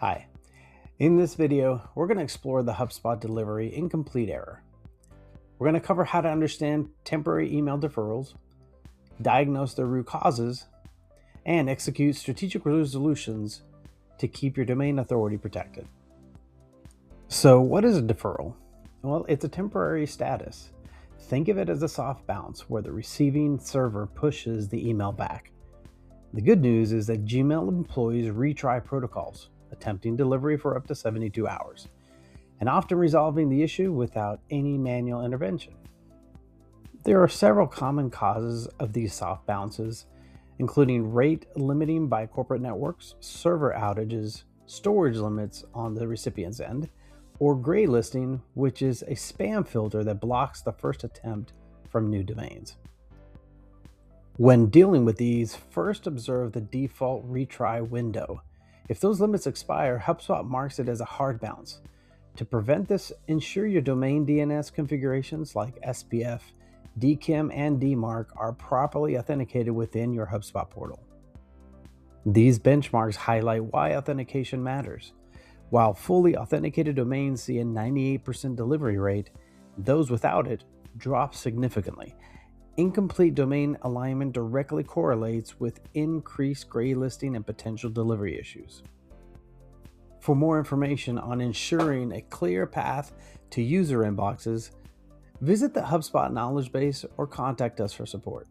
Hi. In this video, we're going to explore the HubSpot delivery incomplete error. We're going to cover how to understand temporary email deferrals, diagnose their root causes, and execute strategic resolutions to keep your domain authority protected. So what is a deferral? Well, it's a temporary status. Think of it as a soft bounce where the receiving server pushes the email back. The good news is that Gmail employees retry protocols, attempting delivery for up to 72 hours, and often resolving the issue without any manual intervention. There are several common causes of these soft bounces, including rate limiting by corporate networks, server outages, storage limits on the recipient's end, or gray listing, which is a spam filter that blocks the first attempt from new domains. When dealing with these, first observe the default retry window. If those limits expire, HubSpot marks it as a hard bounce. To prevent this, ensure your domain DNS configurations like SPF, DKIM, and DMARC are properly authenticated within your HubSpot portal. These benchmarks highlight why authentication matters. While fully authenticated domains see a 98% delivery rate, those without it drop significantly. Incomplete domain alignment directly correlates with increased gray listing and potential delivery issues. For more information on ensuring a clear path to user inboxes, visit the HubSpot knowledge base or contact us for support.